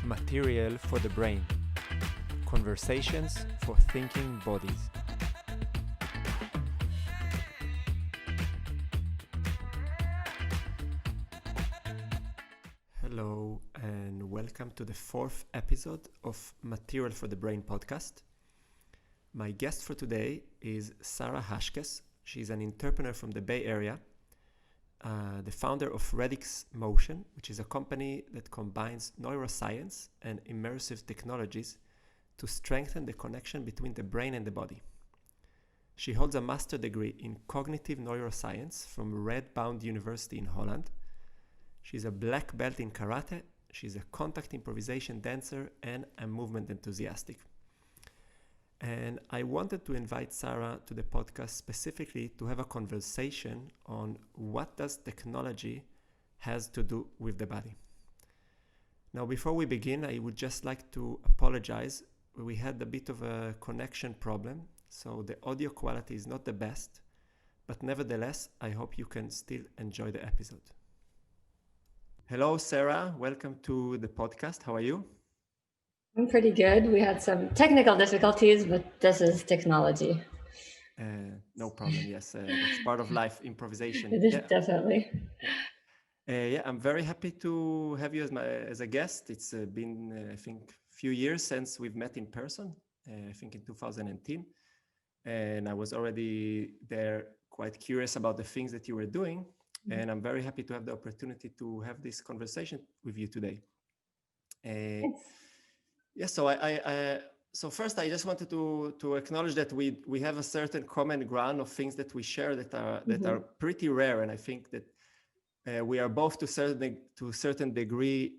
Material for the brain. Conversations for thinking bodies. Hello and welcome to the fourth episode of Material for the Brain podcast. My guest for today is Sarah Hashkes. She's an entrepreneur from the Bay Area, the founder of Radix Motion, which is a company that combines neuroscience and immersive technologies to strengthen the connection between the brain and the body. She holds a master's degree in cognitive neuroscience from Radboud University in Holland. She's a black belt in karate. She's a contact improvisation dancer and a movement enthusiastic. And I wanted to invite Sarah to the podcast specifically to have a conversation on what does technology has to do with the body. Now, before we begin, I would just like to apologize. We had a bit of a connection problem, so the audio quality is not the best, but nevertheless, I hope you can still enjoy the episode. Hello, Sarah. Welcome to the podcast. How are you? I'm pretty good. We had some technical difficulties, but this is technology. No problem. Yes, it's part of life, improvisation. It is definitely. I'm very happy to have you as a guest. It's been, I think, a few years since we've met in person, I think in 2010. And I was already there quite curious about the things that you were doing. Mm-hmm. And I'm very happy to have the opportunity to have this conversation with you today. So first, I just wanted to acknowledge that we have a certain common ground of things that we share that are pretty rare, and I think that we are both to a certain degree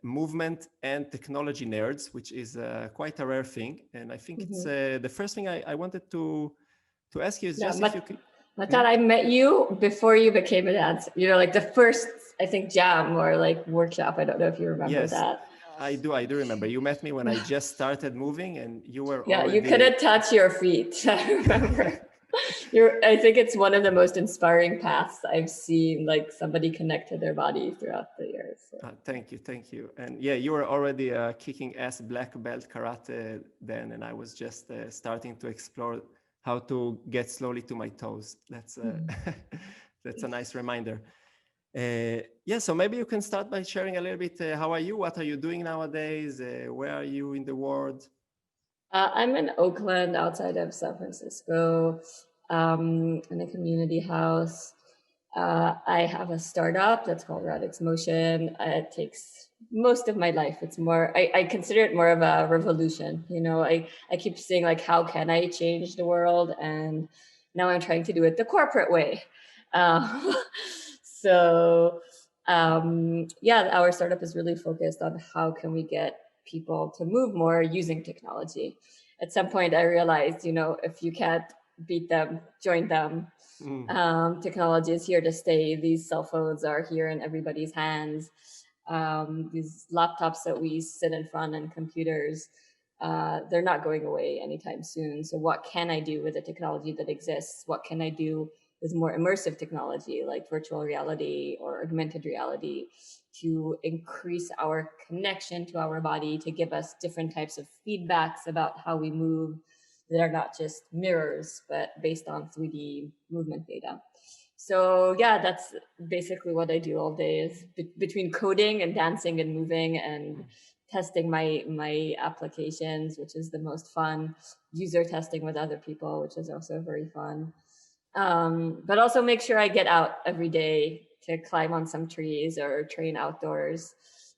movement and technology nerds, which is quite a rare thing. And I think it's the first thing I wanted to ask you is if you could. I thought I met you before you became a dancer. You know, like the first, I think, jam or like workshop. I don't know if you remember that. I do remember. You met me when I just started moving and you were you couldn't touch your feet. I remember. I think it's one of the most inspiring paths I've seen, like somebody connect to their body throughout the years. So. Thank you. And you were already kicking ass black belt karate then, and I was just starting to explore how to get slowly to my toes. That's that's a nice reminder. So maybe you can start by sharing a little bit. How are you? What are you doing nowadays? Where are you in the world? I'm in Oakland, outside of San Francisco, in a community house. I have a startup that's called Radix Motion. It takes most of my life. It's more, I consider it more of a revolution. You know, I keep saying like, how can I change the world? And now I'm trying to do it the corporate way. So our startup is really focused on how can we get people to move more using technology. At some point I realized, if you can't beat them, join them. Technology is here to stay. These cell phones are here in everybody's hands. These laptops that we sit in front and computers, they're not going away anytime soon. So what can I do with the technology that exists? What can I do with more immersive technology like virtual reality or augmented reality to increase our connection to our body, to give us different types of feedbacks about how we move that are not just mirrors, but based on 3D movement data. So that's basically what I do all day is between coding and dancing and moving and testing my applications, which is the most fun, user testing with other people, which is also very fun. But also make sure I get out every day to climb on some trees or train outdoors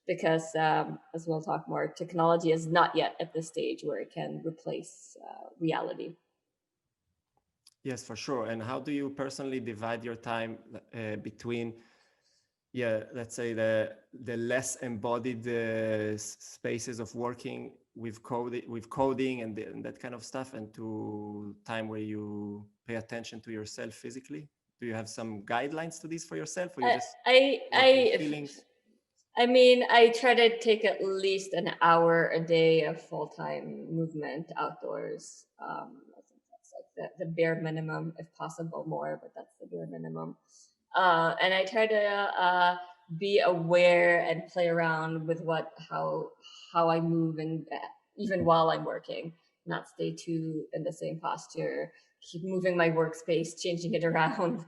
because, as we'll talk more, technology is not yet at the stage where it can replace reality. Yes, for sure. And how do you personally divide your time between, let's say the less embodied spaces of working with coding and that kind of stuff, and to time where you pay attention to yourself physically? Do you have some guidelines to this for yourself, or you just feelings? I try to take at least an hour a day of full-time movement outdoors. the bare minimum, if possible more, but that's the bare minimum. And I try to be aware and play around with how I move, and even while I'm working, not stay too in the same posture, keep moving my workspace, changing it around.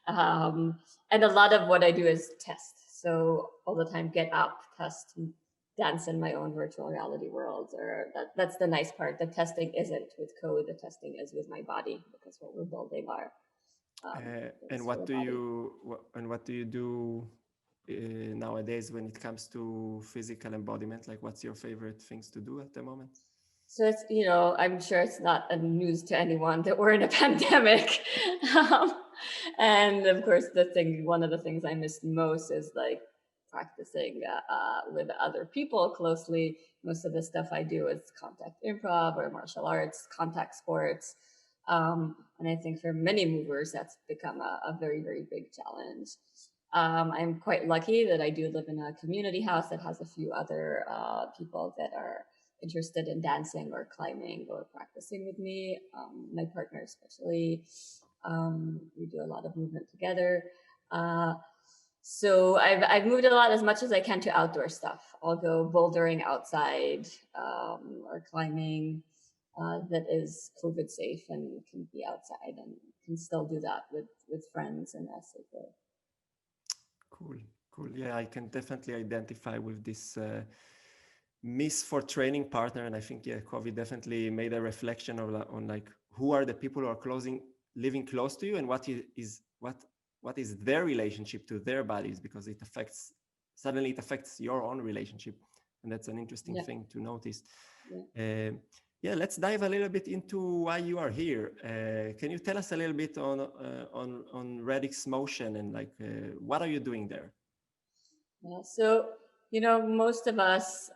And a lot of what I do is test. So all the time, get up, test, dance in my own virtual reality world. Or that's the nice part. The testing isn't with code. The testing is with my body, because what we're building are. And what do you do nowadays when it comes to physical embodiment? Like, what's your favorite things to do at the moment? So it's, I'm sure it's not a news to anyone that we're in a pandemic. And of course, one of the things I miss most is like practicing with other people closely. Most of the stuff I do is contact improv or martial arts, contact sports. And I think for many movers, that's become a very, very big challenge. I'm quite lucky that I do live in a community house that has a few other people that are interested in dancing or climbing or practicing with me. My partner especially, we do a lot of movement together. So I've moved a lot, as much as I can, to outdoor stuff. I'll go bouldering outside or climbing that is COVID safe and can be outside, and can still do that with friends and as it go. Cool. Yeah, I can definitely identify with this miss for training partner, and I think COVID definitely made a reflection on like who are the people who are living close to you, and what is their relationship to their bodies, because it affects your own relationship, and that's an interesting thing to notice. Let's dive a little bit into why you are here. Can you tell us a little bit on Radix Motion, and like what are you doing there? Yeah, so most of us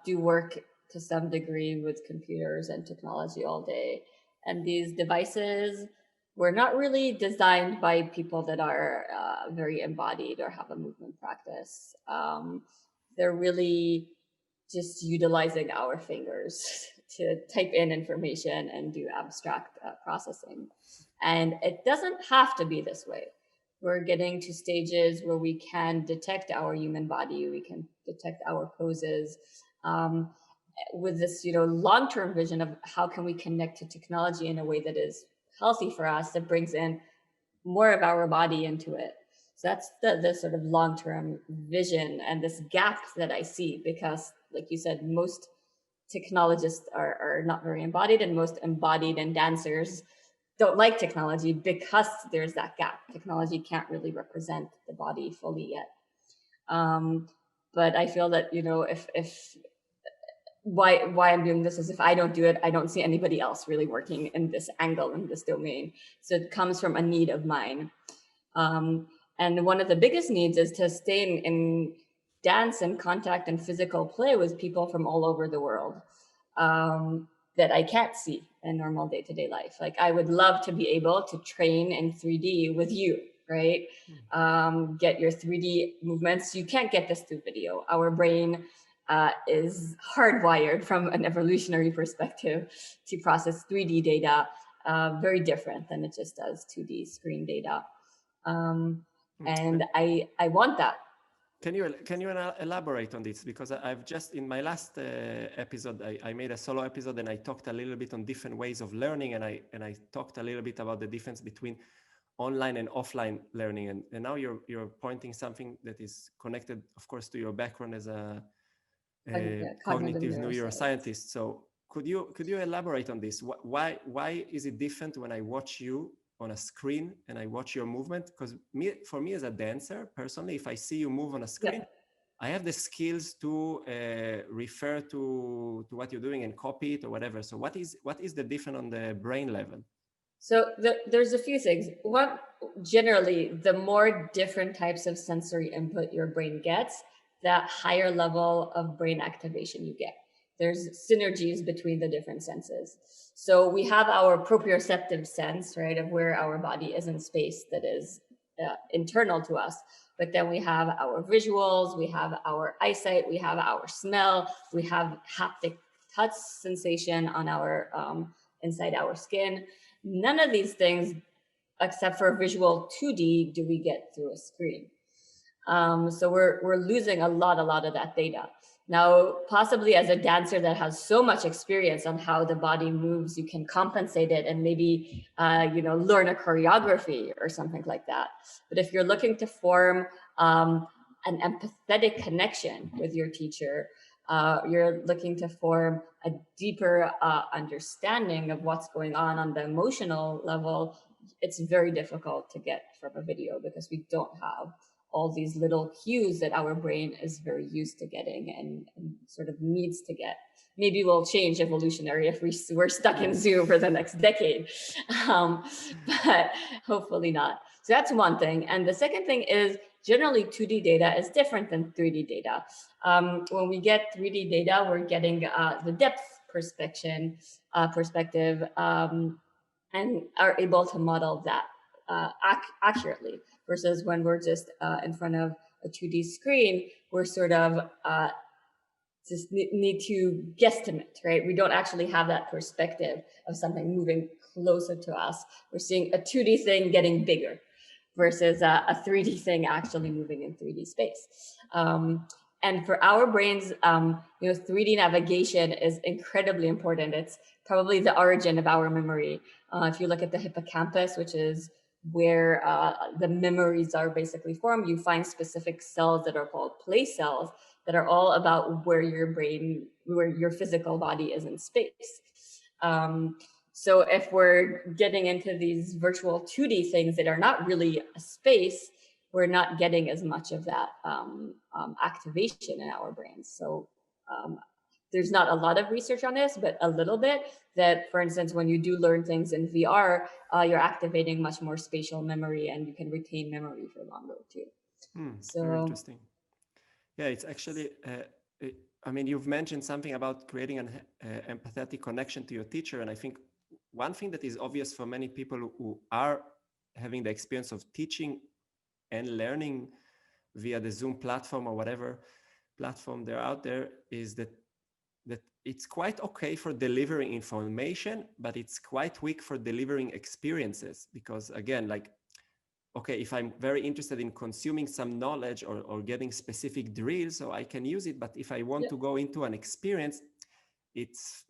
do work to some degree with computers and technology all day, and these devices were not really designed by people that are very embodied or have a movement practice. They're really just utilizing our fingers to type in information and do abstract processing. And it doesn't have to be this way. We're getting to stages where we can detect our human body, we can detect our poses, with this, long-term vision of how can we connect to technology in a way that is healthy for us, that brings in more of our body into it. So that's the sort of long-term vision, and this gap that I see, because like you said, most technologists are not very embodied, and most embodied and dancers don't like technology because there's that gap. Technology can't really represent the body fully yet. But I feel that, if why I'm doing this is, if I don't do it, I don't see anybody else really working in this angle, in this domain. So it comes from a need of mine. And one of the biggest needs is to stay in dance and contact and physical play with people from all over the world that I can't see in normal day-to-day life. Like, I would love to be able to train in 3D with you, right? Get your 3D movements. You can't get this through video. Our brain is hardwired from an evolutionary perspective to process 3D data, very different than it just does 2D screen data. And I want that. Can you elaborate on this? Because I've just, in my last episode, I made a solo episode, and I talked a little bit on different ways of learning, and I talked a little bit about the difference between online and offline learning, and now you're pointing something that is connected, of course, to your background as a cognitive neuroscientist. So could you elaborate on this? Why is it different when I watch you on a screen and I watch your movement? Because for me as a dancer, personally, if I see you move on a screen, I have the skills to refer to what you're doing and copy it or whatever. So what is the difference on the brain level? So there's a few things. One, generally, the more different types of sensory input your brain gets, the higher level of brain activation you get. There's synergies between the different senses. So we have our proprioceptive sense, right, of where our body is in space, that is internal to us. But then we have our visuals, we have our eyesight, we have our smell, we have haptic touch sensation on our inside our skin. None of these things, except for visual 2D, do we get through a screen. So we're losing a lot of that data. Now, possibly as a dancer that has so much experience on how the body moves, you can compensate it and maybe, learn a choreography or something like that. But if you're looking to form an empathetic connection with your teacher, you're looking to form a deeper understanding of what's going on the emotional level, it's very difficult to get from a video because we don't have all these little cues that our brain is very used to getting and sort of needs to get. Maybe we'll change evolutionary if we're stuck in Zoom for the next decade, but hopefully not. So that's one thing. And the second thing is generally 2D data is different than 3D data. When we get 3D data, we're getting the depth perspective and are able to model that accurately, versus when we're just in front of a 2D screen, we're sort of just need to guesstimate, right? We don't actually have that perspective of something moving closer to us. We're seeing a 2D thing getting bigger versus a 3D thing actually moving in 3D space. And for our brains, 3D navigation is incredibly important. It's probably the origin of our memory. If you look at the hippocampus, which is where the memories are basically formed, you find specific cells that are called place cells that are all about where your physical body is in space. So if we're getting into these virtual 2D things that are not really a space, we're not getting as much of that activation in our brains. So there's not a lot of research on this, but a little bit that, for instance, when you do learn things in VR, you're activating much more spatial memory and you can retain memory for longer too. Very interesting. Yeah, it's actually, you've mentioned something about creating an empathetic connection to your teacher. And I think one thing that is obvious for many people who are having the experience of teaching and learning via the Zoom platform or whatever platform they're out there is that it's quite okay for delivering information, but it's quite weak for delivering experiences. Because again, okay, if I'm very interested in consuming some knowledge or getting specific drills, so I can use it. But if I want to go into an experience, it's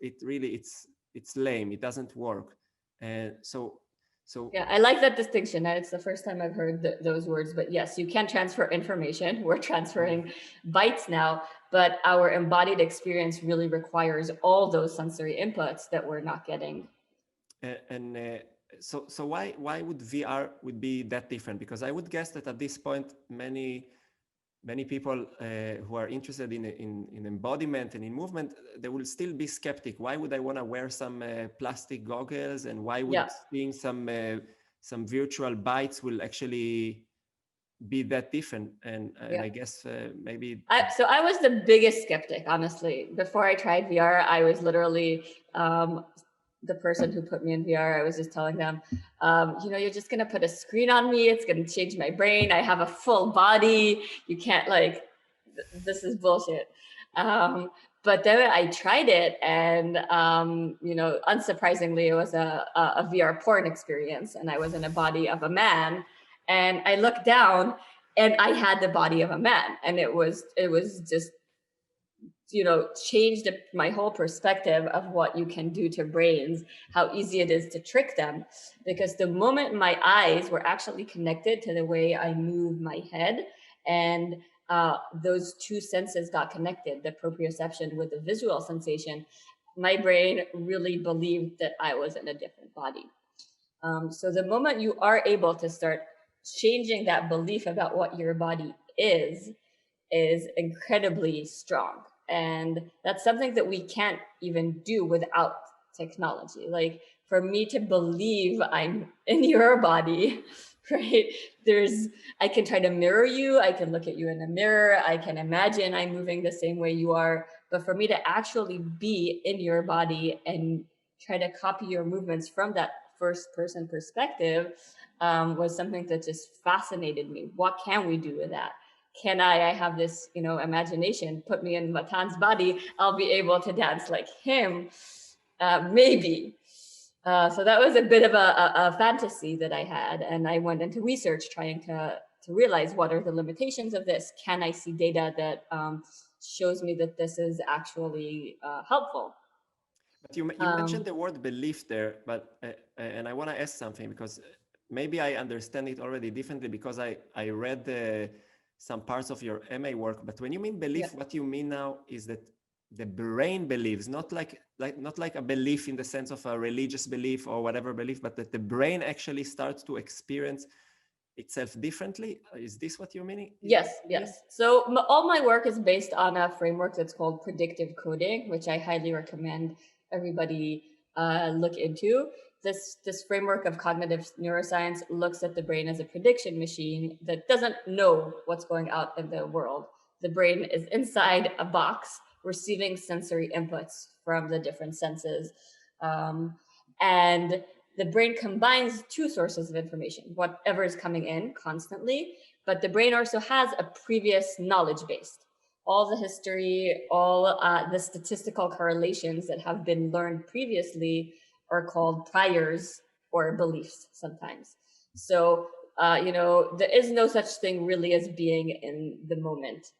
lame. It doesn't work. And so yeah, I like that distinction. It's the first time I've heard those words, but yes, you can transfer information. We're transferring bytes now, but our embodied experience really requires all those sensory inputs that we're not getting. So why would VR would be that different? Because I would guess that at this point, many people who are interested in embodiment and in movement, they will still be skeptic. Why would I want to wear some plastic goggles, and why would seeing some virtual bites will actually be that different? And I guess maybe. So I was the biggest skeptic, honestly. Before I tried VR, I was literally the person who put me in VR. I was just telling them, you're just going to put a screen on me. It's going to change my brain. I have a full body. You can't this is bullshit. But then I tried it and, unsurprisingly, it was a VR porn experience. And I was in a body of a man and I looked down and I had the body of a man. And it was just, changed my whole perspective of what you can do to brains, how easy it is to trick them. Because the moment my eyes were actually connected to the way I move my head, and those two senses got connected, the proprioception with the visual sensation, my brain really believed that I was in a different body. So the moment you are able to start changing that belief about what your body is incredibly strong. And that's something that we can't even do without technology. Like for me to believe I'm in your body, right? I can try to mirror you. I can look at you in the mirror. I can imagine I'm moving the same way you are. But for me to actually be in your body and try to copy your movements from that first person perspective was something that just fascinated me. What can we do with that? Can I have this, imagination, put me in Matan's body, I'll be able to dance like him, maybe. So that was a bit of a fantasy that I had, and I went into research trying to realize what are the limitations of this. Can I see data that shows me that this is actually helpful? But you mentioned the word belief there, but and I want to ask something because maybe I understand it already differently because I read some parts of your MA work. But when you mean belief, Yeah. what you mean now is that the brain believes, not like a belief in the sense of a religious belief or whatever belief, but that the brain actually starts to experience itself differently. Is this what you're meaning? Yes. So all my work is based on a framework that's called predictive coding, which I highly recommend everybody look into. This framework of cognitive neuroscience looks at the brain as a prediction machine that doesn't know what's going out in the world. The brain is inside a box receiving sensory inputs from the different senses. And the brain combines two sources of information, whatever is coming in constantly, but the brain also has a previous knowledge base. All the history, all the statistical correlations that have been learned previously are called priors or beliefs sometimes. So, there is no such thing really as being in the moment.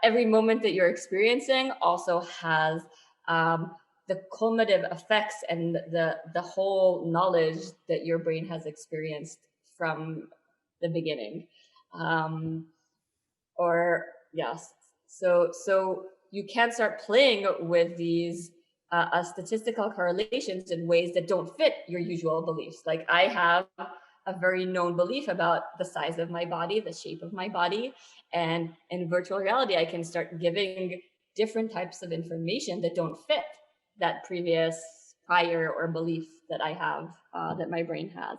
Every moment that you're experiencing also has the cumulative effects and the whole knowledge that your brain has experienced from the beginning. Or yes, so you can start playing with these statistical correlations in ways that don't fit your usual beliefs. Like I have a very known belief about the size of my body, the shape of my body, and in virtual reality, I can start giving different types of information that don't fit that previous prior or belief that I have, that my brain has.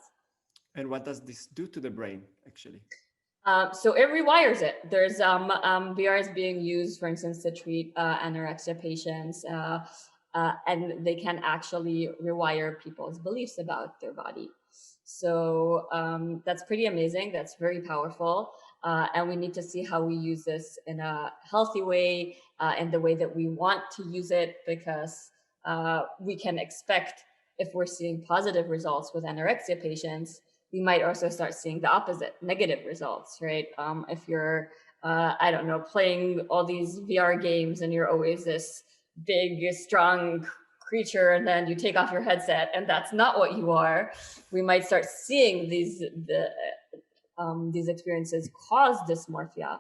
And what does this do to the brain, actually? So it rewires it. There's VR is being used, for instance, to treat anorexia patients, and they can actually rewire people's beliefs about their body. So that's pretty amazing. That's very powerful. And we need to see how we use this in a healthy way, in the way that we want to use it, because we can expect, if we're seeing positive results with anorexia patients, we might also start seeing the opposite, negative results, right? If you're, I don't know, playing all these VR games and you're always this big, strong creature, and then you take off your headset and that's not what you are, we might start seeing these experiences cause dysmorphia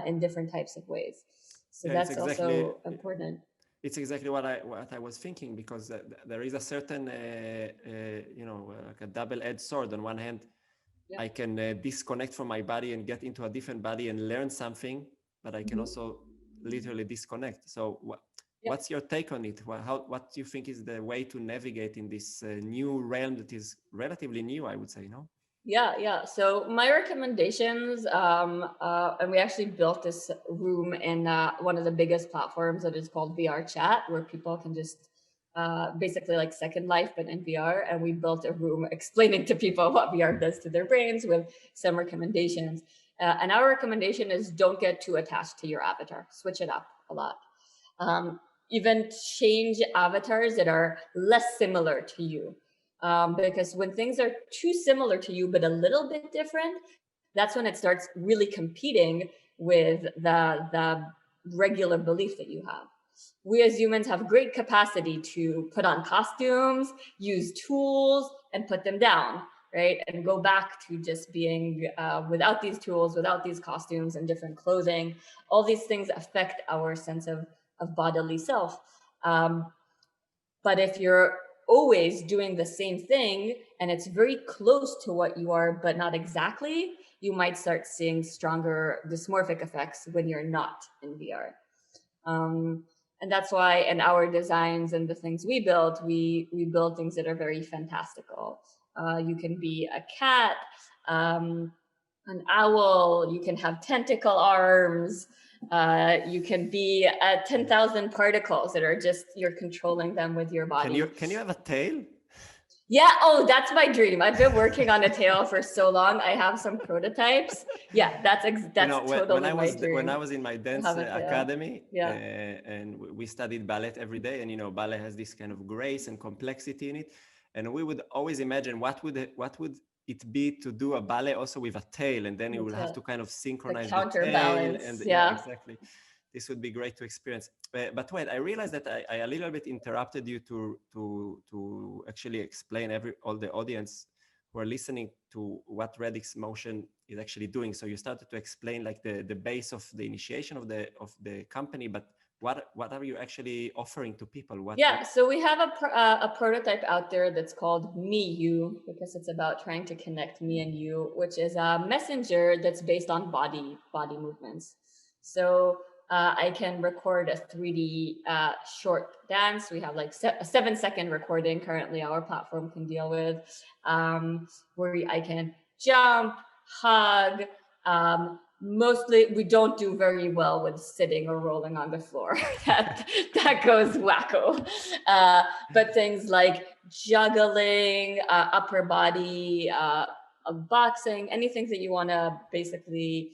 in different types of ways. So Yeah, that's also important. It's exactly what I was thinking, because there is a certain like a double-edged sword. On one hand, Yeah. I can disconnect from my body and get into a different body and learn something, but I can also literally disconnect. So what's your take on it? What do you think is the way to navigate in this new realm that is relatively new, I would say, no? Yeah. So my recommendations, and we actually built this room in one of the biggest platforms that is called VR Chat, where people can just basically like Second Life, but in VR. And we built a room explaining to people what VR does to their brains with some recommendations. And our recommendation is don't get too attached to your avatar. Switch it up a lot. Even change avatars that are less similar to you. Because when things are too similar to you, but a little bit different, that's when it starts really competing with the regular belief that you have. We as humans have great capacity to put on costumes, use tools, and put them down, right? And go back to just being without these tools, without these costumes and different clothing. All these things affect our sense of bodily self. But if you're always doing the same thing and it's very close to what you are, but not exactly, you might start seeing stronger dysmorphic effects when you're not in VR. And that's why in our designs and the things we build, we build things that are very fantastical. You can be a cat, an owl, you can have tentacle arms, you can be 10,000 particles that are just, you're controlling them with your body. Can you have a tail? Yeah. Oh, that's my dream. I've been working on a tail for so long. I have some prototypes. Yeah, that's totally my dream. When I was in my dance academy, yeah. And we studied ballet every day, and ballet has this kind of grace and complexity in it. and we would always imagine what would it be to do a ballet also with a tail, and then you will have to kind of synchronize the tail, and counterbalance. yeah, exactly. This would be great to experience. But wait, I realized that I a little bit interrupted you to actually explain all the audience who are listening to what Radix Motion is actually doing. So you started to explain like the base of the initiation of the company, but what are you actually offering to people? So we have a prototype out there that's called Me You, because it's about trying to connect me and you, which is a messenger that's based on body movements. So I can record a 3D short dance. We have like a 7-second recording currently our platform can deal with, where I can jump, hug. Mostly we don't do very well with sitting or rolling on the floor. that goes wacko. But things like juggling, upper body, boxing, anything that you want to basically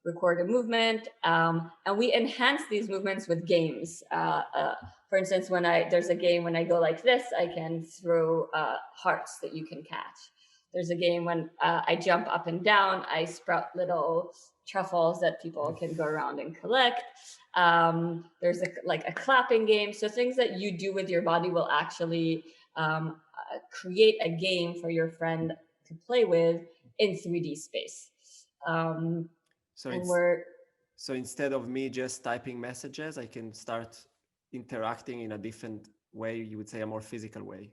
record a movement, and we enhance these movements with games. For instance, there's a game when I go like this, I can throw hearts that you can catch. There's a game when I jump up and down, I sprout little truffles that people can go around and collect. There's a clapping game. So things that you do with your body will actually create a game for your friend to play with in 3D space. So instead of me just typing messages, I can start interacting in a different way, you would say a more physical way.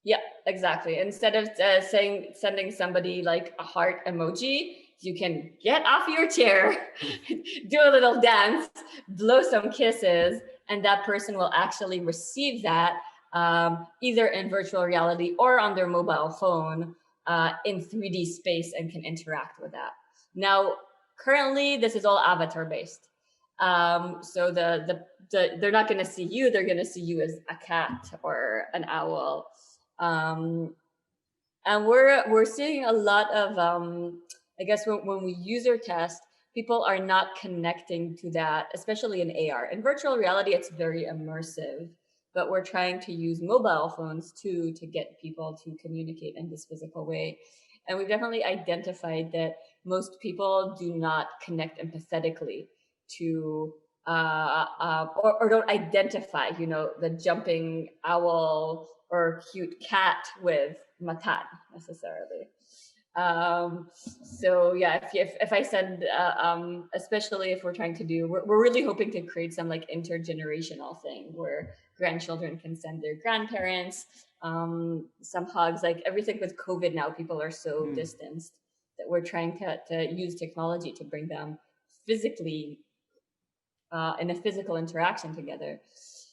Yeah, exactly. Instead of sending somebody like a heart emoji, you can get off your chair, do a little dance, blow some kisses, and that person will actually receive that either in virtual reality or on their mobile phone in 3D space and can interact with that. Now, currently, this is all avatar based. So they're not going to see you; they're going to see you as a cat or an owl. And we're seeing a lot of, I guess when we user test, people are not connecting to that, especially in AR. In virtual reality, it's very immersive, but we're trying to use mobile phones too to get people to communicate in this physical way. And we've definitely identified that most people do not connect empathetically to or don't identify, the jumping owl or cute cat with matan necessarily. So yeah, if I send, especially if we're trying to do, we're really hoping to create some like intergenerational thing where grandchildren can send their grandparents some hugs. Like everything with COVID now, people are so distanced that we're trying to use technology to bring them physically in a physical interaction together.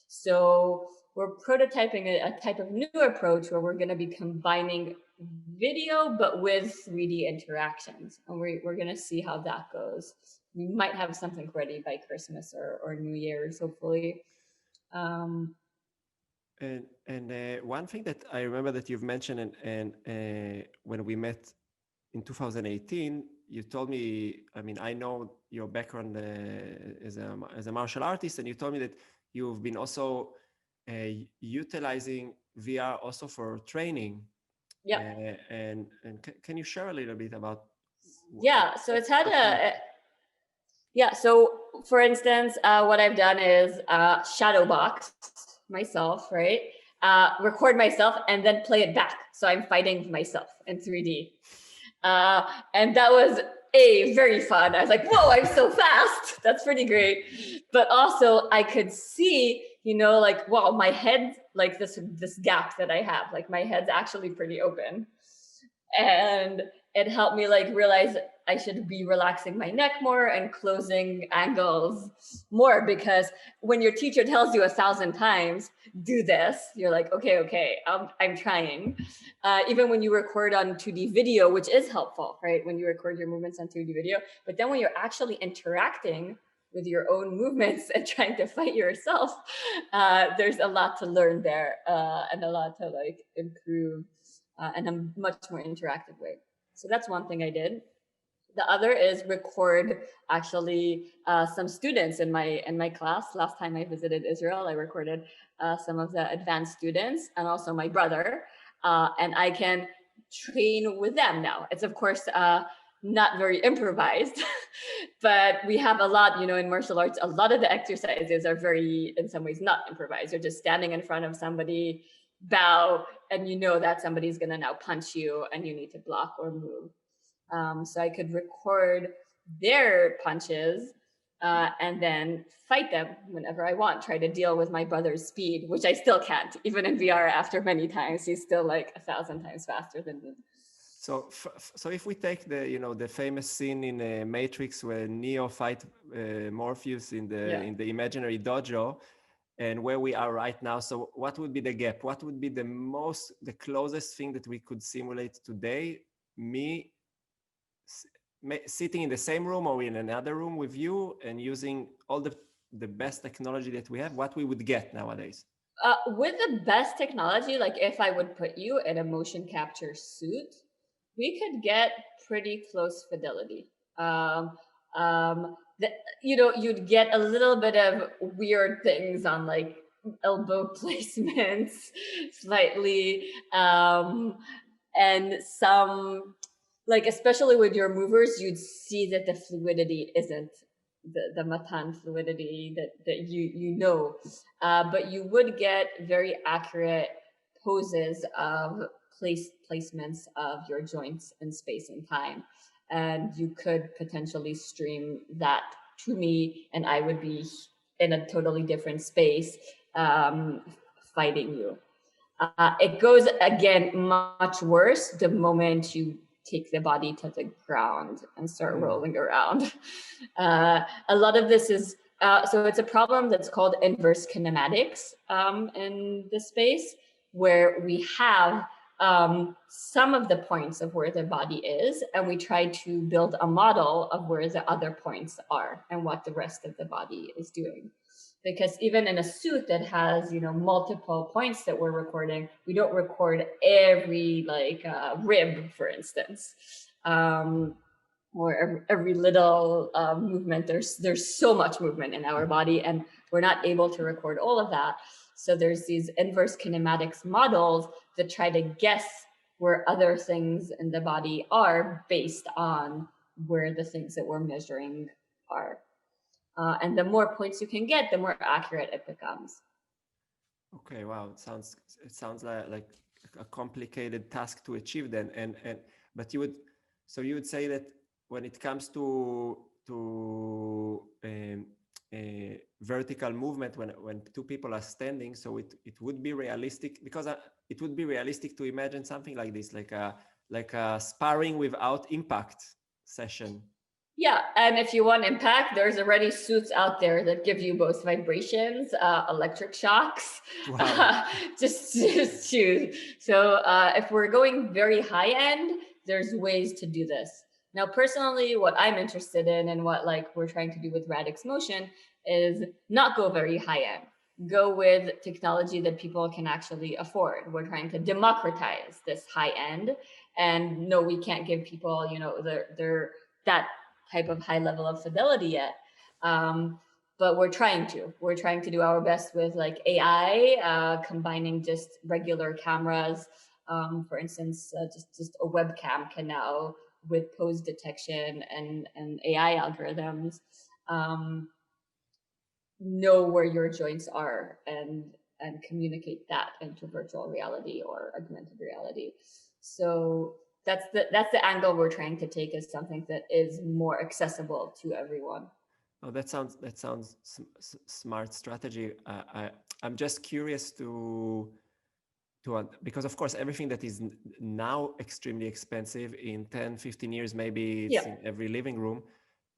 So we're prototyping a type of new approach where we're going to be combining video, but with 3D interactions. And we're going to see how that goes. We might have something ready by Christmas or New Year's, hopefully. And one thing that I remember that you've mentioned, and when we met in 2018, you told me, I mean, I know your background as a martial artist, and you told me that you've been also utilizing VR also for training. Yeah. And can you share a little bit about? Yeah. So it's had yeah. So for instance, what I've done is shadow box myself, right? Record myself and then play it back. So I'm fighting myself in 3D. And that was very fun. I was like, whoa, I'm so fast. That's pretty great. But also I could see, like, wow, my head, like this gap that I have, like my head's actually pretty open. And it helped me like realize I should be relaxing my neck more and closing angles more, because when your teacher tells you 1,000 times, do this, you're like, okay, I'm trying. Even when you record on 2D video, which is helpful, right? When you record your movements on 2D video, but then when you're actually interacting with your own movements and trying to fight yourself, there's a lot to learn there and a lot to like improve in a much more interactive way. So that's one thing I did. The other is record actually some students in my class. Last time I visited Israel, I recorded some of the advanced students and also my brother, and I can train with them now. It's of course not very improvised, but we have a lot, in martial arts, a lot of the exercises are very, in some ways, not improvised. You're just standing in front of somebody, bow, and you know that somebody's going to now punch you and you need to block or move. So I could record their punches and then fight them whenever I want, try to deal with my brother's speed, which I still can't. Even in VR, after many times, he's still like 1,000 times faster than me. So, so if we take the famous scene in Matrix where Neo fight Morpheus in the imaginary dojo, and where we are right now, so what would be the gap? What would be the closest thing that we could simulate today? Me sitting in the same room or in another room with you and using all the best technology that we have, what we would get nowadays? With the best technology, like if I would put you in a motion capture suit, we could get pretty close fidelity. You'd get a little bit of weird things on like elbow placements, slightly, and some, like especially with your movers, you'd see that the fluidity isn't the matan fluidity that you know, but you would get very accurate poses of placements of your joints in space and time, and you could potentially stream that to me, and I would be in a totally different space fighting you. It goes again much worse the moment you take the body to the ground and start rolling around. A lot of this is, so it's a problem that's called inverse kinematics in this space, where we have some of the points of where the body is, and we try to build a model of where the other points are and what the rest of the body is doing. Because even in a suit that has, multiple points that we're recording, we don't record every rib, for instance, or every little movement. There's so much movement in our body, and we're not able to record all of that. So there's these inverse kinematics models that try to guess where other things in the body are based on where the things that we're measuring are. And the more points you can get, the more accurate it becomes. Okay, wow, it sounds like a complicated task to achieve then. But you would say that when it comes to vertical movement, when two people are standing, so it would be realistic, because it would be realistic to imagine something like this, like a sparring without impact session. Yeah, and if you want impact, there's already suits out there that give you both vibrations, electric shocks. Wow. Just choose. So if we're going very high end, there's ways to do this. Now, personally, what I'm interested in and what we're trying to do with Radix Motion is not go very high end. Go with technology that people can actually afford. We're trying to democratize this high end, and no, we can't give people, their that type of high level of fidelity yet. But we're trying to do our best with AI, combining just regular cameras. For instance, just a webcam can now, with pose detection and AI algorithms, know where your joints are and communicate that into virtual reality or augmented reality. So that's the angle we're trying to take, is something that is more accessible to everyone. Oh, that sounds smart strategy. I'm just curious because of course everything that is now extremely expensive, in 10-15 years maybe it's in every living room.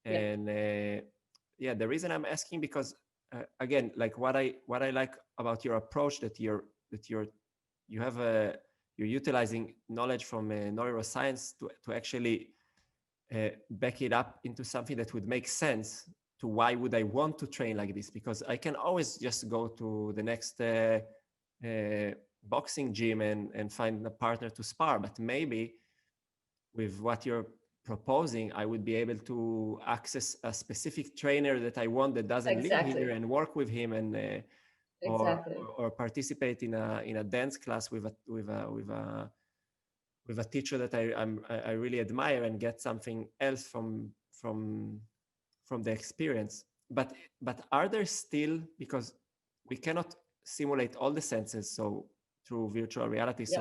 And the reason I'm asking, because again, like what I like about your approach, that you're utilizing knowledge from neuroscience to actually back it up into something that would make sense to why would I want to train like this, because I can always just go to the next boxing gym and find a partner to spar. But maybe with what you're proposing, I would be able to access a specific trainer that I want that doesn't live Exactly. here and work with him, and Exactly. or participate in a dance class with a teacher that I really admire, and get something else from the experience. But are there still, because we cannot simulate all the senses so through virtual reality, Yep.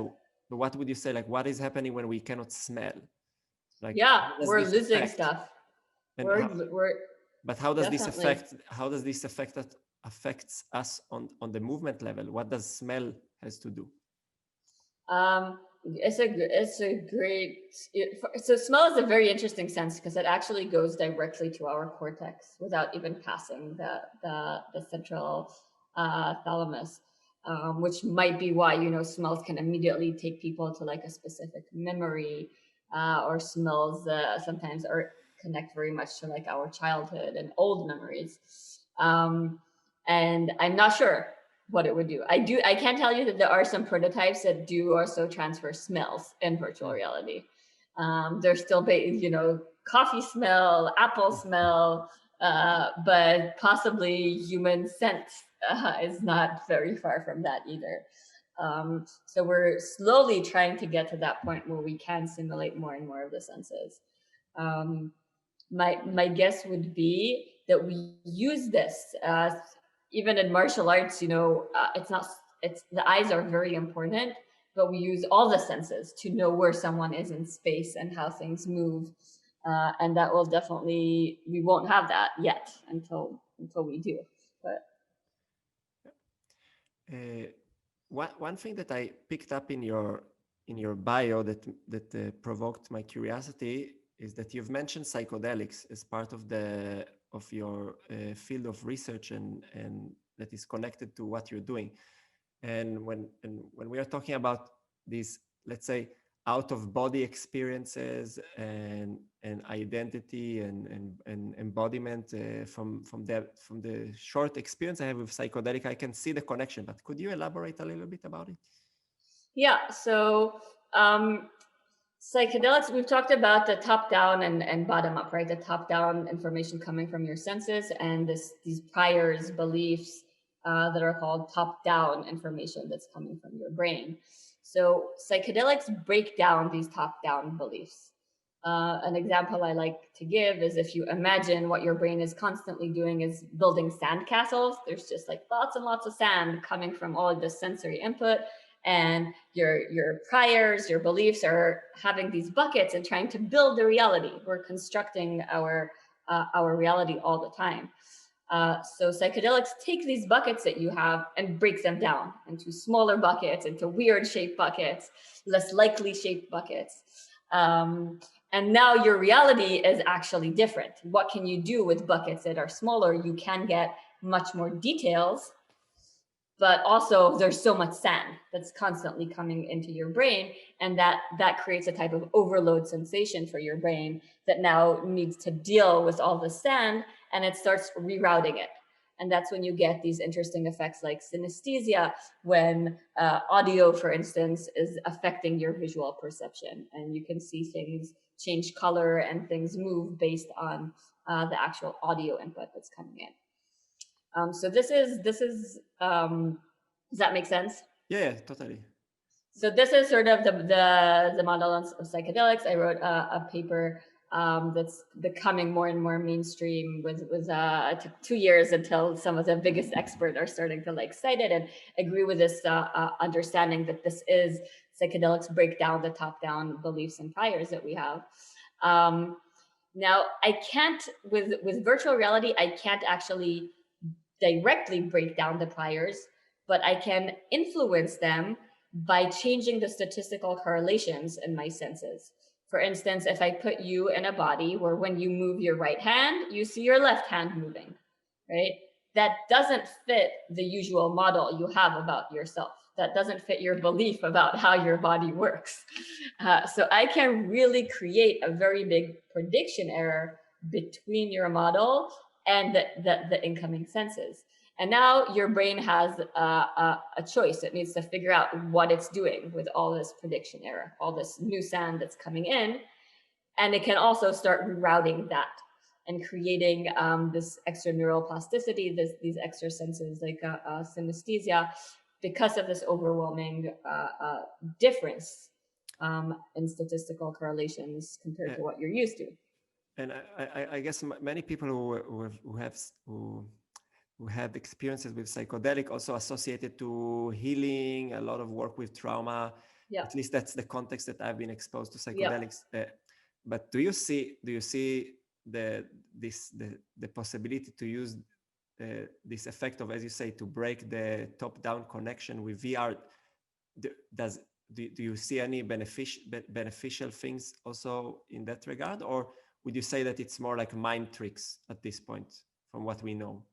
so what would you say, like, what is happening when we cannot smell? Like, Yeah, how does we're this losing affect? stuff. And We're but how does this definitely. affect, that affects us on the movement level? What does smell has to do? It's a great. So smell is a very interesting sense because it actually goes directly to our cortex without even passing the central thalamus, which might be why smells can immediately take people to like a specific memory, or smells sometimes are connect very much to like our childhood and old memories. And I'm not sure what it would do. I can tell you that there are some prototypes that do also transfer smells in virtual reality. They're still coffee smell, apple smell, but possibly human scent is not very far from that either. So we're slowly trying to get to that point where we can simulate more and more of the senses. Um, my guess would be that we use this even in martial arts. It's the eyes are very important, but we use all the senses to know where someone is in space and how things move, and that will definitely, we won't have that yet until we do. But One thing that I picked up in your bio that provoked my curiosity is that you've mentioned psychedelics as part of your field of research, and that is connected to what you're doing. And when we are talking about these, let's say, out of body experiences and identity and embodiment, from the short experience I have with psychedelic, I can see the connection. But could you elaborate a little bit about it? yeah, so psychedelics, we've talked about the top down and bottom up, right? The top down information coming from your senses, and these priors, beliefs that are called top down information that's coming from your brain. So psychedelics break down these top down beliefs. An example I like to give is if you imagine what your brain is constantly doing is building sand castles. There's just like lots and lots of sand coming from all of this sensory input, and your priors, your beliefs are having these buckets and trying to build the reality. We're constructing our reality all the time. So psychedelics take these buckets that you have and break them down into smaller buckets, into weird shaped buckets, less likely shaped buckets. And now your reality is actually different. What can you do with buckets that are smaller? You can get much more details, but also there's so much sand that's constantly coming into your brain, and that creates a type of overload sensation for your brain that now needs to deal with all the sand, and it starts rerouting it. And that's when you get these interesting effects like synesthesia, when audio, for instance, is affecting your visual perception, and you can see things change color and things move based on the actual audio input that's coming in. So this is does that make sense? Yeah, totally. So this is sort of the model of psychedelics. I wrote a paper that's becoming more and more mainstream. It took 2 years until some of the biggest experts are starting to like cite it and agree with this understanding that this is psychedelics break down the top-down beliefs and priors that we have. Now, I can't with virtual reality. I can't actually directly break down the priors, but I can influence them by changing the statistical correlations in my senses. For instance, if I put you in a body where when you move your right hand, you see your left hand moving, right? That doesn't fit the usual model you have about yourself. That doesn't fit your belief about how your body works. So I can really create a very big prediction error between your model and the incoming senses. And now your brain has a choice. It needs to figure out what it's doing with all this prediction error, all this new sand that's coming in. And it can also start rerouting that and creating this extra neural plasticity, these extra senses like synesthesia, because of this overwhelming difference in statistical correlations compared to what you're used to. And I guess many people who have experiences with psychedelic also associated to healing, a lot of work with trauma. Yeah. At least that's the context that I've been exposed to psychedelics. Yeah. But do you see the possibility to use this effect of, as you say, to break the top-down connection with VR? Do you see any beneficial things also in that regard, or would you say that it's more like mind tricks at this point from what we know?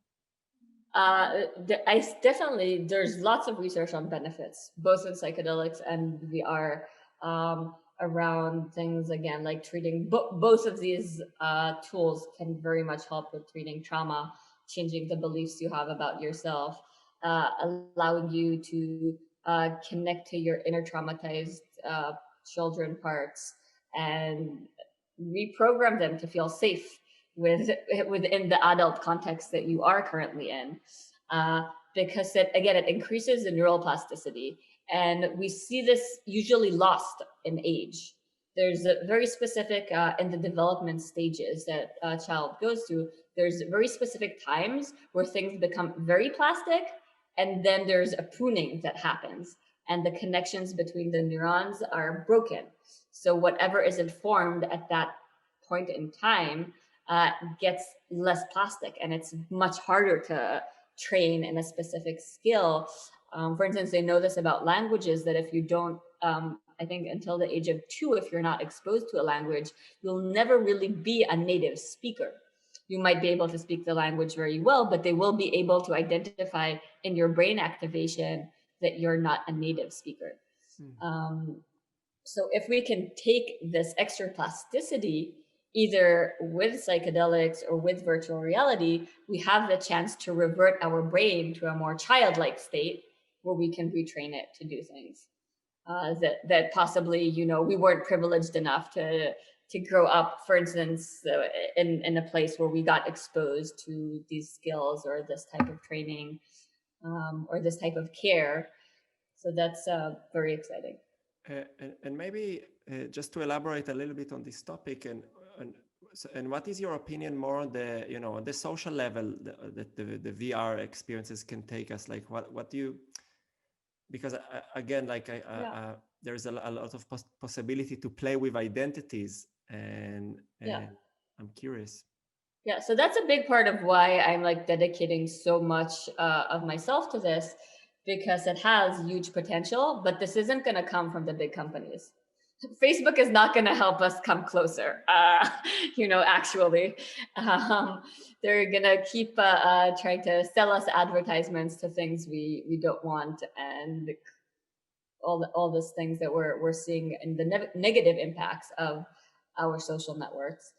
There's lots of research on benefits, both in psychedelics and VR, around things, again, like treating, both of these tools can very much help with treating trauma, changing the beliefs you have about yourself, allowing you to connect to your inner traumatized children parts and reprogram them to feel safe within the adult context that you are currently in, because it increases the neural plasticity, and we see this usually lost in age. There's a very specific in the development stages that a child goes through. There's very specific times where things become very plastic, and then there's a pruning that happens, and the connections between the neurons are broken. So whatever is informed at that point in time gets less plastic, and it's much harder to train in a specific skill. For instance, they know this about languages, that if you don't, I think until the age of 2, if you're not exposed to a language, you'll never really be a native speaker. You might be able to speak the language very well, but they will be able to identify in your brain activation that you're not a native speaker. So if we can take this extra plasticity, either with psychedelics or with virtual reality, we have the chance to revert our brain to a more childlike state where we can retrain it to do things that possibly, we weren't privileged enough to grow up, for instance, in a place where we got exposed to these skills or this type of training or this type of care. So that's very exciting. And maybe just to elaborate a little bit on this topic, and what is your opinion more on the on the social level that the VR experiences can take us? Like what do you, because again, like there's a lot of possibility to play with identities, and I'm curious. Yeah, so that's a big part of why I'm like dedicating so much of myself to this, because it has huge potential, but this isn't going to come from the big companies. Facebook is not going to help us come closer, actually. They're going to keep trying to sell us advertisements to things we don't want, and all these things that we're seeing in the negative impacts of our social networks.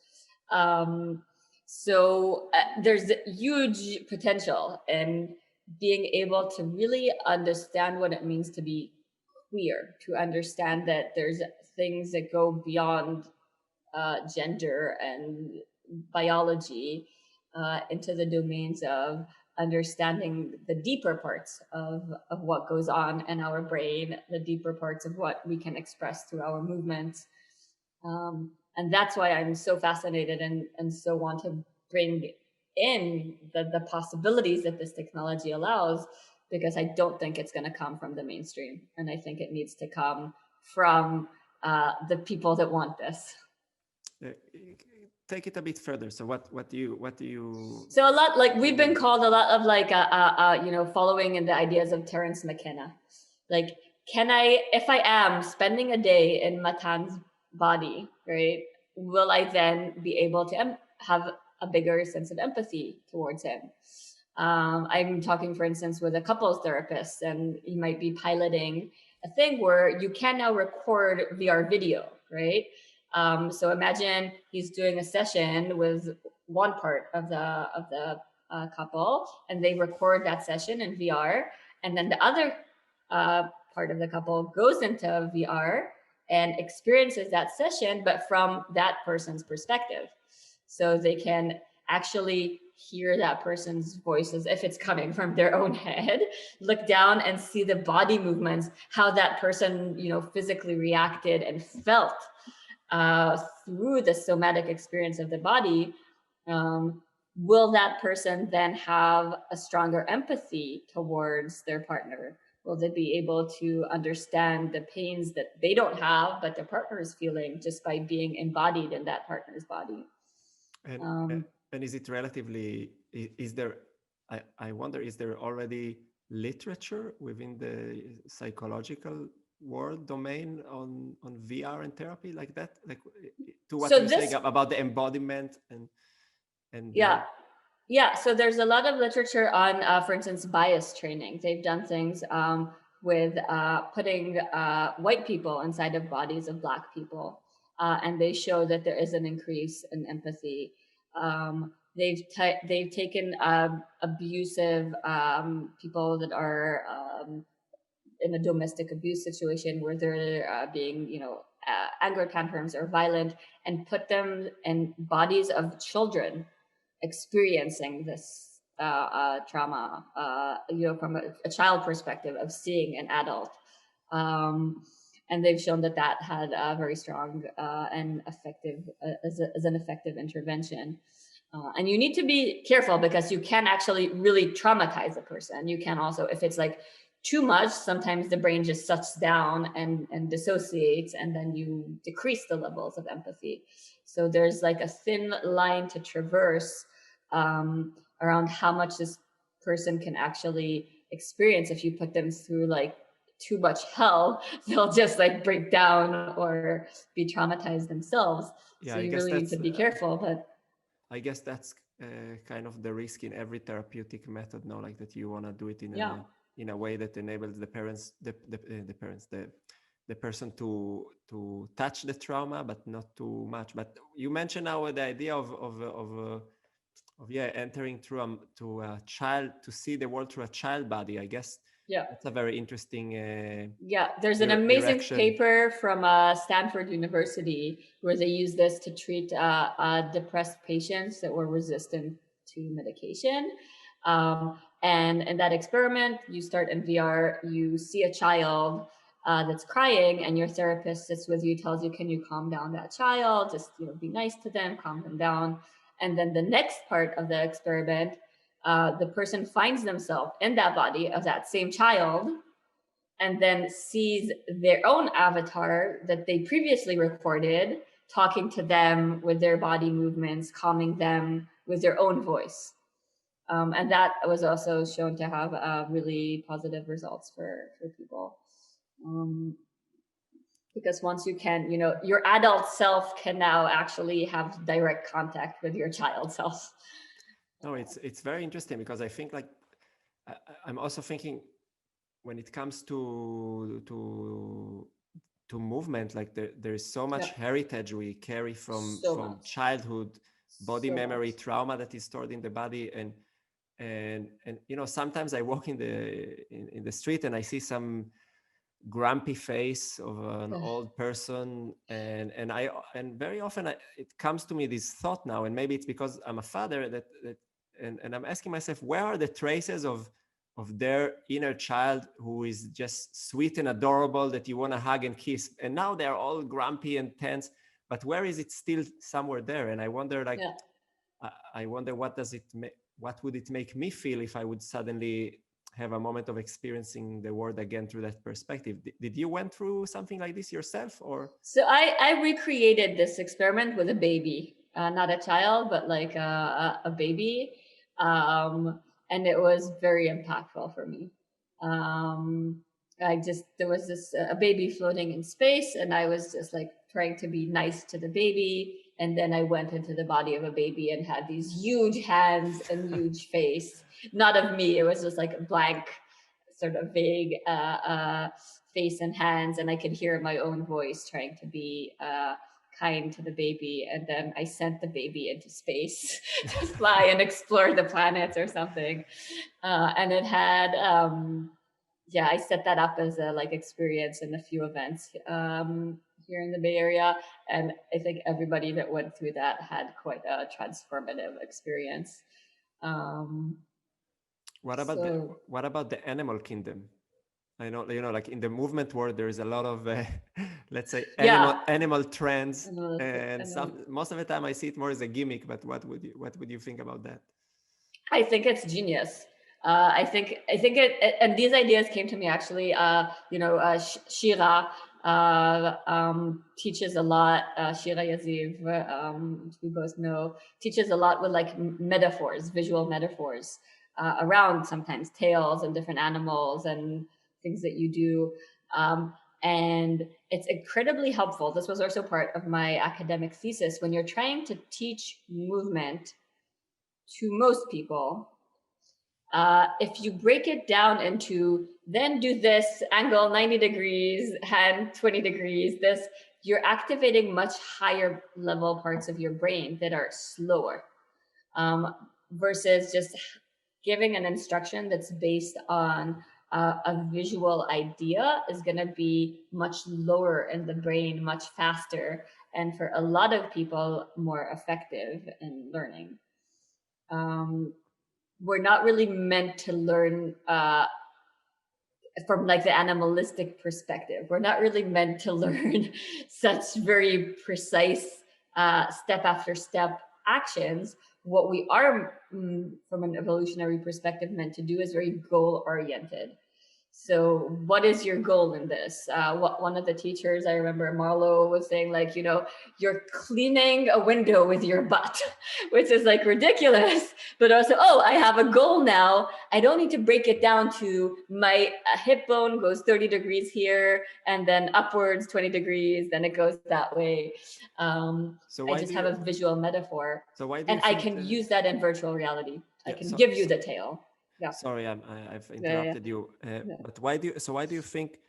So there's huge potential in being able to really understand what it means to be queer, to understand that there's things that go beyond gender and biology into the domains of understanding the deeper parts of what goes on in our brain, the deeper parts of what we can express through our movements. And that's why I'm so fascinated and so want to bring in the possibilities that this technology allows, because I don't think it's going to come from the mainstream. And I think it needs to come from the people that want this. Take it a bit further. So what do you? So a lot, like we've been called a lot of like, following in the ideas of Terence McKenna. Like, if I am spending a day in Matan's body, right, will I then be able to have a bigger sense of empathy towards him? I'm talking, for instance, with a couples therapist, and he might be piloting a thing where you can now record VR video, right? So imagine he's doing a session with one part of the couple, and they record that session in VR, and then the other part of the couple goes into VR and experiences that session, but from that person's perspective. So they can actually hear that person's voices if it's coming from their own head, look down and see the body movements, how that person, physically reacted and felt through the somatic experience of the body. Will that person then have a stronger empathy towards their partner? Will they be able to understand the pains that they don't have, but their partner is feeling just by being embodied in that partner's body? And is it relatively, is there, I wonder, is there already literature within the psychological world domain on VR and therapy like that? Like to what you're saying about the embodiment and yeah. So there's a lot of literature on, for instance, bias training. They've done things with putting white people inside of bodies of Black people. And they show that there is an increase in empathy. They've taken abusive people that are in a domestic abuse situation where they're being, anger tantrums or violent, and put them in bodies of children experiencing this trauma, from a child perspective of seeing an adult. And they've shown that had a very strong and effective, as an effective intervention. And you need to be careful because you can actually really traumatize a person. You can also, if it's like too much, sometimes the brain just shuts down and dissociates, and then you decrease the levels of empathy. So there's like a thin line to traverse around how much this person can actually experience. If you put them through like too much hell, they'll just like break down or be traumatized themselves. Yeah, so you really need to be careful. But I guess that's kind of the risk in every therapeutic method, no, like that you want to do it in a way that enables the person to touch the trauma, but not too much. But you mentioned now the idea of entering through to a child, to see the world through a child body. I guess that's a very interesting there's an amazing paper from Stanford University where they use this to treat depressed patients that were resistant to medication. And in that experiment, you start in VR, you see a child that's crying, and your therapist sits with you, tells you, can you calm down that child? Just be nice to them, calm them down. And then the next part of the experiment, the person finds themselves in that body of that same child, and then sees their own avatar that they previously recorded, talking to them with their body movements, calming them with their own voice. And that was also shown to have really positive results for people. Because once you can, your adult self can now actually have direct contact with your child self. No, it's very interesting because I think like I'm also thinking when it comes to movement, like there is so much heritage we carry from childhood, body memory, trauma that is stored in the body, and sometimes I walk in the street and I see some grumpy face of an old person, and very often it comes to me this thought now, and maybe it's because I'm a father that and I'm asking myself, where are the traces of their inner child who is just sweet and adorable that you want to hug and kiss, and now they're all grumpy and tense, but where is it still somewhere there? And I wonder, like, I wonder what would it make me feel if I would suddenly have a moment of experiencing the world again through that perspective. Did you went through something like this yourself, or? So I recreated this experiment with a baby, not a child, but like a baby. And it was very impactful for me. There was a baby floating in space, and I was just like trying to be nice to the baby. And then I went into the body of a baby and had these huge hands and huge face. Not of me, it was just like a blank, sort of vague face and hands. And I could hear my own voice trying to be kind to the baby. And then I sent the baby into space to fly and explore the planets or something. And it had, I set that up as a like experience in a few events here in the Bay Area. And I think everybody that went through that had quite a transformative experience. What about the animal kingdom? I know, like in the movement world, there is a lot of, let's say, animal trends, and most of the time I see it more as a gimmick. But what would you think about that? I think it's genius. I think it, and these ideas came to me actually. Shira teaches a lot. Shira Yaziv, which we both know, teaches a lot with like metaphors, visual metaphors around sometimes tales and different animals and things that you do. And it's incredibly helpful. This was also part of my academic thesis. When you're trying to teach movement to most people, if you break it down into then do this, angle 90 degrees, hand 20 degrees, this, you're activating much higher level parts of your brain that are slower, versus just giving an instruction that's based on a visual idea is going to be much lower in the brain, much faster, and for a lot of people more effective in learning. We're not really meant to learn from like the animalistic perspective. We're not really meant to learn such very precise step after step actions. What we are, from an evolutionary perspective, meant to do is very goal oriented. So what is your goal in this? One of the teachers, I remember Marlo was saying, like, you're cleaning a window with your butt, which is like ridiculous, but also, I have a goal now. I don't need to break it down to my hip bone goes 30 degrees here and then upwards 20 degrees, then it goes that way. So I just have a visual metaphor. So why do you think I can use that in virtual reality. I can give you the tale. Yeah. Sorry, I've interrupted you. But why do you think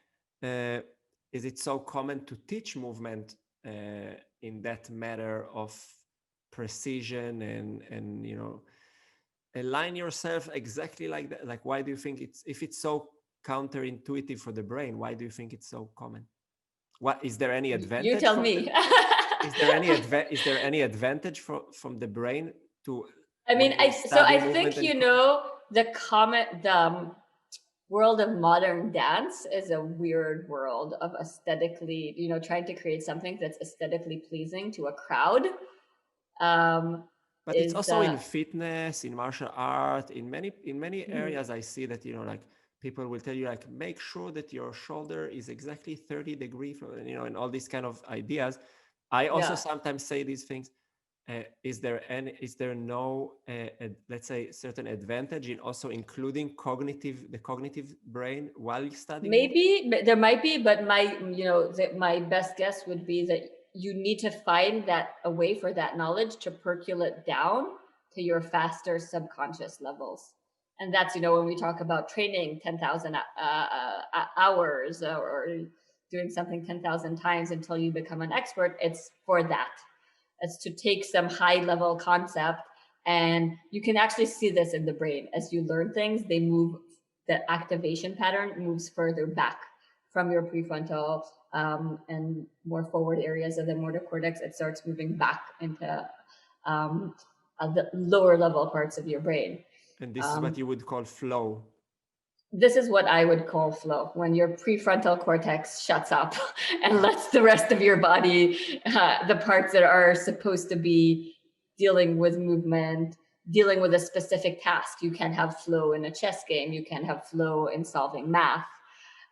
is it so common to teach movement in that matter of precision and align yourself exactly like that? Like, why do you think if it's so counterintuitive for the brain? Why do you think it's so common? What is there any advantage? You tell me. Is there any advantage from the brain to? I mean, I think the world of modern dance is a weird world of aesthetically, trying to create something that's aesthetically pleasing to a crowd. But it's also in fitness, in martial art, in many areas. I see that like people will tell you, like, make sure that your shoulder is exactly 30 degrees, and all these kind of ideas. I also sometimes say these things. Is there no let's say certain advantage in also including the cognitive brain while studying? Maybe there might be, but my best guess would be that you need to find a way for that knowledge to percolate down to your faster subconscious levels. And that's, when we talk about training 10,000 hours or doing something 10,000 times until you become an expert, it's for that. It's to take some high level concept, and you can actually see this in the brain. As you learn things, the activation pattern moves further back from your prefrontal and more forward areas of the motor cortex. It starts moving back into the lower level parts of your brain. And this is what you would call flow. This is what I would call flow, when your prefrontal cortex shuts up and lets the rest of your body, the parts that are supposed to be dealing with movement, dealing with a specific task. You can have flow in a chess game. You can have flow in solving math.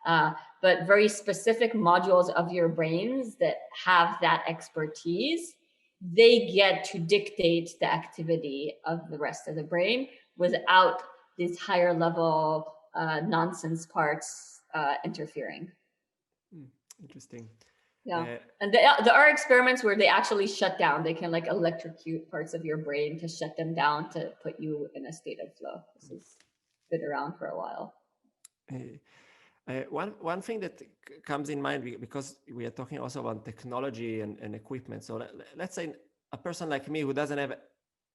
But very specific modules of your brains that have that expertise, they get to dictate the activity of the rest of the brain without these higher level nonsense parts interfering. Interesting. Yeah. And there are experiments where they actually shut down. They can like electrocute parts of your brain to shut them down to put you in a state of flow. This has been around for a while. One thing that comes in mind, because we are talking also about technology and equipment. So let's say a person like me who doesn't have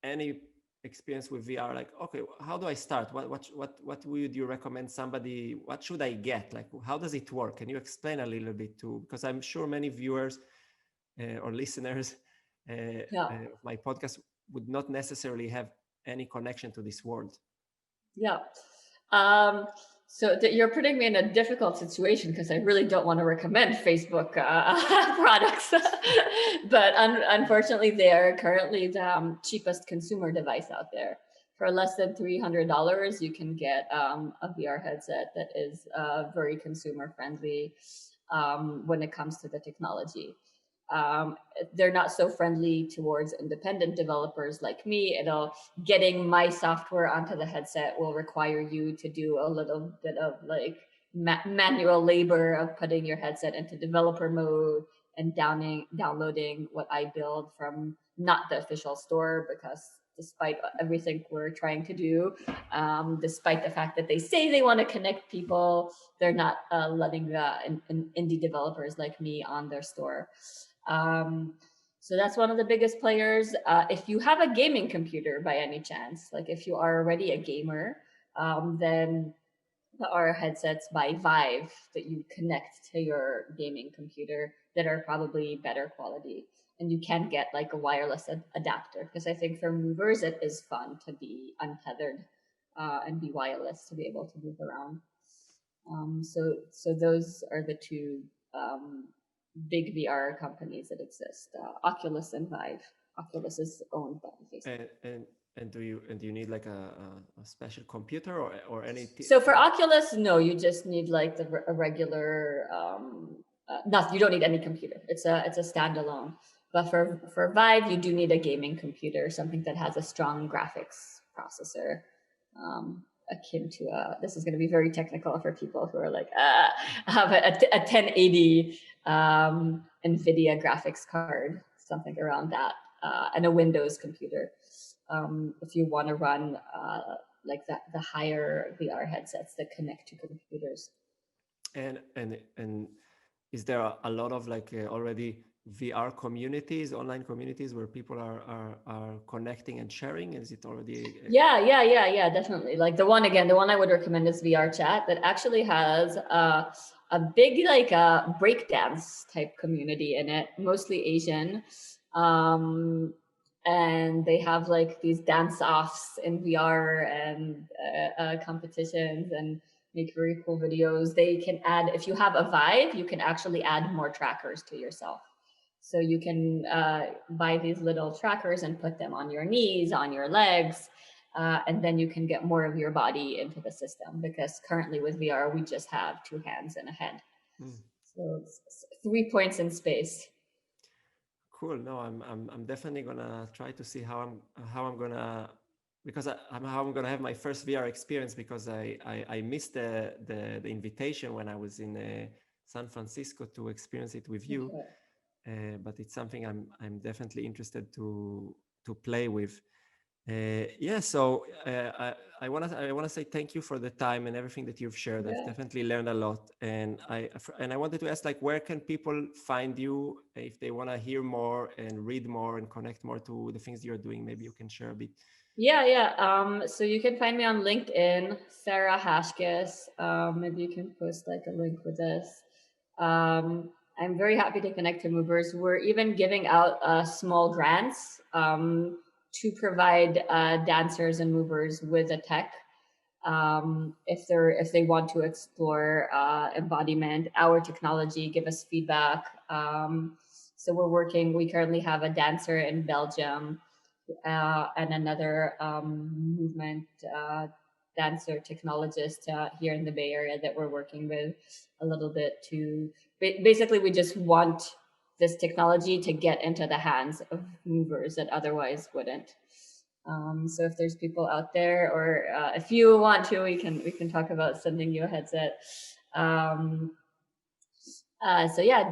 any experience with VR, like, okay, how do I start? What would you recommend somebody? What should I get? Like, how does it work? Can you explain a little bit too? Because I'm sure many viewers or listeners Yeah. of my podcast would not necessarily have any connection to this world. Yeah. Um, so you're putting me in a difficult situation because I really don't want to recommend Facebook products, but unfortunately, they are currently the cheapest consumer device out there. For less than $300, you can get a VR headset that is very consumer friendly when it comes to the technology. Um, they're not so friendly towards independent developers like me. Getting my software onto the headset will require you to do a little bit of like manual labor of putting your headset into developer mode and downloading what I build from not the official store, because despite everything we're trying to do, despite the fact that they say they want to connect people, they're not letting indie developers like me on their store. Um, so that's one of the biggest players. If you have a gaming computer by any chance, like if you are already a gamer, then there are headsets by Vive that you connect to your gaming computer that are probably better quality. And you can get like a wireless adapter, because I think for movers, it is fun to be untethered and be wireless to be able to move around. So those are the two big VR companies that exist: Oculus and Vive. Oculus is owned by Facebook. And do you need like a special computer or any? So for Oculus, no, you just need like a regular. You don't need any computer. It's a standalone. But for Vive, you do need a gaming computer, something that has a strong graphics processor. Akin to this is going to be very technical for people who are like have a 1080 NVIDIA graphics card, something around that, and a Windows computer. If you want to run like the higher VR headsets that connect to computers. And is there a lot of like already VR communities, online communities where people are connecting and sharing? Is it already? Yeah, definitely. Like the one I would recommend is VR Chat, that actually has a big like breakdance type community in it, mostly Asian. And they have like these dance offs in VR and competitions, and make very cool videos. They can add, if you have a Vive, you can actually add more trackers to yourself. So you can buy these little trackers and put them on your knees, on your legs, and then you can get more of your body into the system, because currently with VR, we just have two hands and a head. So it's 3 points in space. Cool. No, I'm definitely gonna try to see how I'm gonna, because I'm gonna have my first VR experience, because I missed the invitation when I was in San Francisco to experience it with you. Okay. But it's something I'm definitely interested to play with. So I wanna say thank you for the time and everything that you've shared. I've definitely learned a lot, and I wanted to ask, like, where can people find you if they wanna hear more and read more and connect more to the things you're doing? Maybe you can share a bit. So you can find me on LinkedIn, Sarah Hashkes. Maybe you can post like a link with this. I'm very happy to connect to movers. We're even giving out small grants to provide dancers and movers with a tech if they want to explore embodiment, our technology, give us feedback. So we currently have a dancer in Belgium and another movement dancer technologist here in the Bay Area that we're working with a little bit to basically, we just want this technology to get into the hands of movers that otherwise wouldn't. So if there's people out there, or if you want to, we can talk about sending you a headset.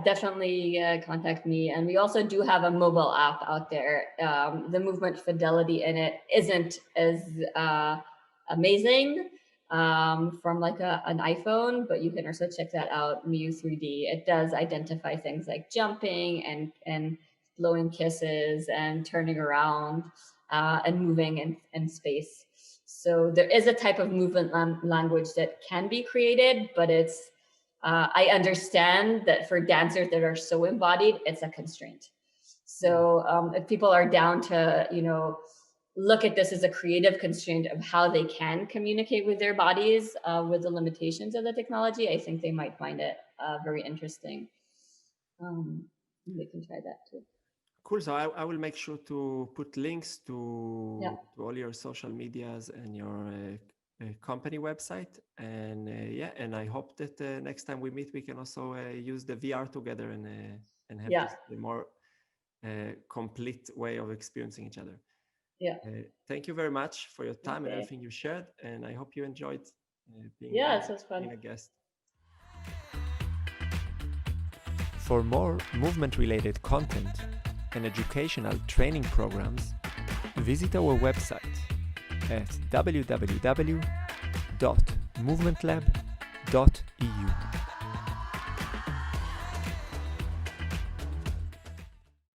Definitely contact me. And we also do have a mobile app out there. The movement fidelity in it isn't as amazing from like an iPhone, but you can also check that out, Miu 3D. It does identify things like jumping and blowing kisses and turning around. and moving in space. So there is a type of movement language that can be created, but it's, I understand that for dancers that are so embodied, it's a constraint. So if people are down to, look at this as a creative constraint of how they can communicate with their bodies with the limitations of the technology, I think they might find it very interesting. They can try that too. Cool. So I will make sure to put links to all your social medias and your company website. And and I hope that next time we meet, we can also use the VR together and have this a more complete way of experiencing each other. Yeah. Thank you very much for your time and everything you shared. And I hope you enjoyed being a guest. For more movement-related content and educational training programs, visit our website at www.movementlab.eu.